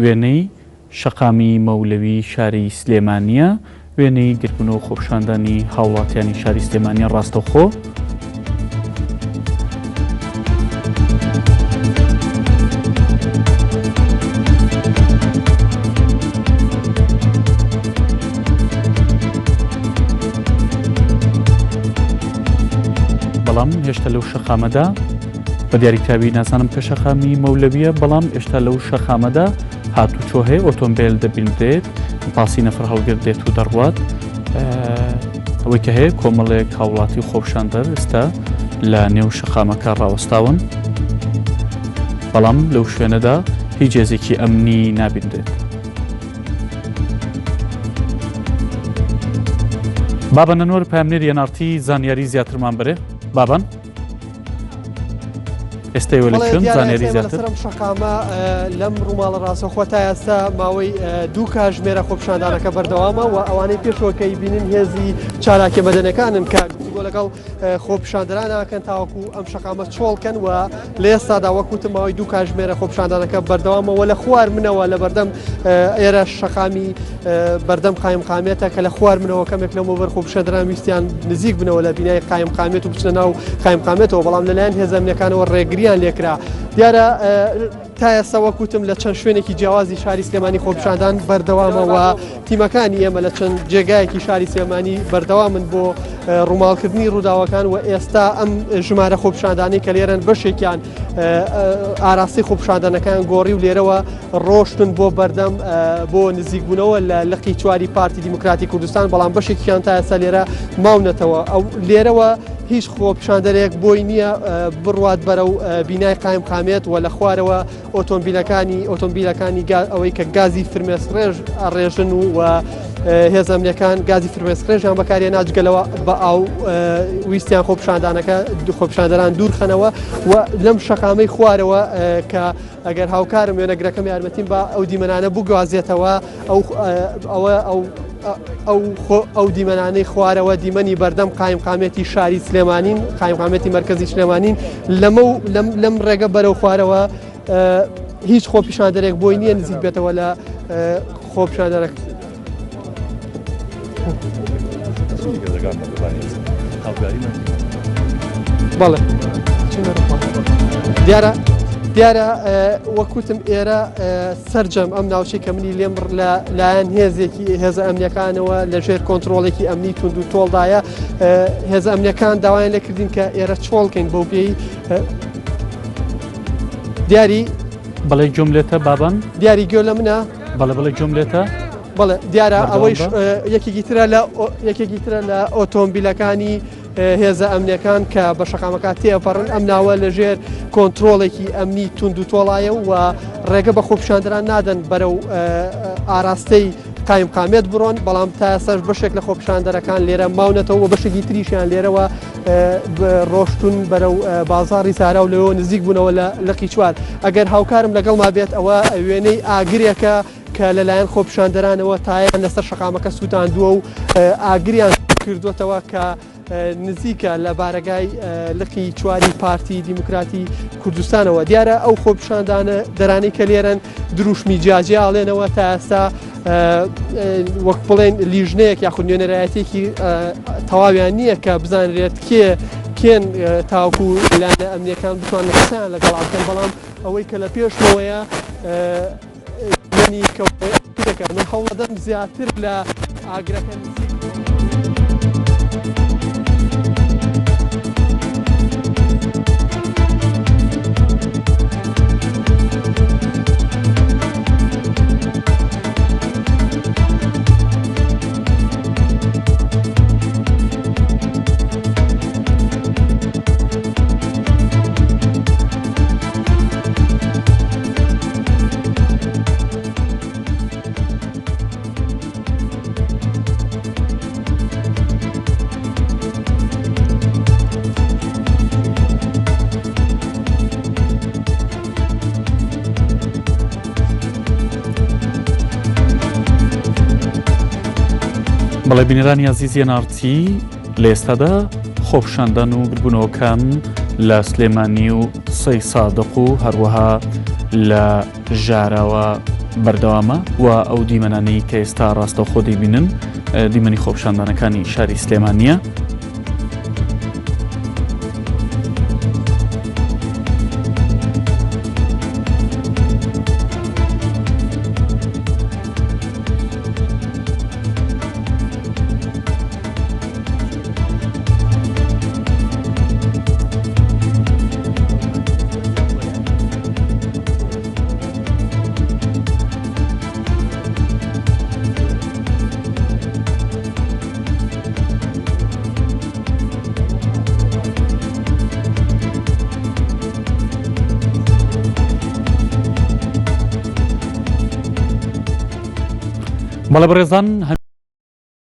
وێنەی شەقامی مەولەوی شاری سلێمانیە، وێنەی گرتبوون و خۆپیشاندانی هاوڵاتیانی شاری سلێمانیە ڕاستەوخۆ. بەڵام هێشتا لەو شەقامەدا بە دیاریکراوی نازانم کە شەقامی مەولەویە، بەڵام هێشتا لەو شەقامەدا هاتوچۆ هەیە، ئۆتۆمبیل دەبیندرێت، پاسی نەفر هەڵگردێت و دەڕوات. ئەوەی کە هەیە کۆمەڵێک هاوڵاتی خۆپیشاندەر ئێستا لە نێو شەقامەکە ڕاوەستاون، بەڵام لەو شوێنەدا هیچ هێزێکی ئەمنی نابیندرێت. بابەن ئەنوەر پامنێر یەنارتی زانیاری زیاترمان بەرێ. بابەن ئێستای وەلەچون زانیاری زیاتر شەقامە لەم ڕووماڵە ڕاستەوخۆ تا ئێستا ماوەی 2 کاتژمێرە خۆپیشاندانەکە بەردەوامە و ئەوانەی پێشەوەکەی بینن هێزی چالاکێ مەدەنەکانن کە گفتوگۆ لەگەڵ خۆپیشاندەران ناکەن تاوەکو ئەم شەقامە چۆڵکەن و لە ئێستادا وەکوتم ماوەی 2 کاتژمێرە خۆپیشاندانەکە بەردەوامەوە لە خوار منەوە لە بەردەم ئێرە شەقامی بەردەم قایمقامێتە کە لە خوار منەوە کەمێک لەمەوە بەر خۆپیشاندەران ویستیان نزیک بنەوە لە بینای قایمقامێت و بچنە ناو قایمقامێتەوە، بەڵام لەلایەن هێزە ئەمنیەکانەوە ڕێگریان لێکرا. دیارە تا ئێستا وەکوتم لە چەند شوێنێکی جیاوازی شاری سلێمانی خۆپیشاندان بەردەوامەوە تیمەکانی ئێمە لە چەند جێگایەکی شاری سلێمانی بەردەوامن بۆ ڕووماڵکردنی ڕووداوەکان و ئێستا ئەم ژمارە خۆپیشاندانی کە لێرەن بەشێکیان ئاراستی خۆپیشاندانەکان گۆڕی و لێرەوە ڕۆشتن بۆ بەردەم بۆ نزیکبوونەوە لە لقی چواری پارتی دیموکراتی کوردستان، بەڵام بەشێکیان تا ئێستا لێرە ماونەتەوە. ئەو لێرەوە هیچ خۆپیشاندەرێک بۆی نییە بڕوات بەرەو بینای قایمقامێت و لە خوارەوە ئۆتۆمبیلەکانی ئەوەی کە گازی فرمێسڕێژ ئەڕێژن و هێز ئەمنیەکان گازی فرمێسڕێژیان بەکارێ ناجگەلەوە بە ئاو ویستیان خۆپیشاندەران دوورخەنەوە و لەم شەقامەی خوارەوە کە ئەگەر هاوکارم وێنەگرەکەم یارمەتیم بە ئەو دیمەنانە بگوازێتەوە ئەو دیمەنانەی خوارەوە دیمەنی بەردەم قایمقامێتی شاری سلێمانین، قایمقامێتی مەرکەزی سلێمانین، لەم ڕێگە بەرەو خوارەوە هیچ خۆپیشاندەرێک بۆی نییە نزیک بێتەوە لە خۆپیشاندەرێک. بەڵێ دیارە وەکوتم ئێرە سەرجەم ئەم ناوچەی کە منی لێم لایەن هێزێکی هێزە ئەمنیەکانەوە لە ژێر کۆنتترۆڵێکی ئەمنی تونند و تۆڵدایە هێزە ئەمنیەکان داوایان لێکردین کە ئێرە چۆڵکەین بەو پێی دیاری بەڵێ جملێتە بابان دیاری گوێ لە منە بەڵێ جملێتە بەڵێ دیارە ئەوەیش یەکێکی ترە لە ئۆتۆمبیلەکانی هێزە ئەمنیەکان کە بە شەقامەکە تێپەڕن ئەم ناوە لەژێر کۆنتترۆڵێکی ئەمنی تونند و تۆڵایە و ڕێگە بە خۆپیشاندەران نادەن بەرەو ئاراستەی قایمقامێت بڕۆن، بەڵام تا ئێستاش بەشێک لە خۆپیشاندەرەکان لێرە ماونەتەوە بەشێکی تریشیان لێرەوە ڕۆشتون بەرەو بازاڕی سارا و لەوە نزیک بوونەوە لە لقی چوار. ئەگەر هاوکارم لەگەڵ مابێت ئەوە وێنەی ئاگرێکە کە لەلایەن خۆپیشاندەرانەوە تایان لەسەر شەقامەکە سووتاندووە و ئاگریان کردوێتەوە کە نزیکە لە بارگای لقی چواری پارتی دیموکراتی کوردستانەوە. دیارە ئەو خۆپیشاندانە دەرانی کە لێرن دروشمی جیاجیاڵێنەوە تا ئێستا وەک بڵێن لیژنەیەک یاخود نوێنەرایەتێکی تەواویان نییە کە بزانرێت کێن تاوکو لایەنە ئەمنیەکان بتوانن قسەیان لەگەڵ بکەن، بەڵام ئەوەی کە لە پێشەوەیە من هەوڵەدەم زیاتر لە ئاگرەکە نزیک بەڵێ بینەرانی عەزیز یەنارتی لە ئێستادا خۆپیشاندان و گربوونەوەکان لە سلێمانی و سەی سادق و هەروەها لە ژارەوە بەردەوامە و ئەو دیمەنانەی کە ئێستا ڕاستەوخۆ دەیبینن دیمەنی خۆپشاندانەکانی شاری سلێمانیە. بەڵێ بەڕێزان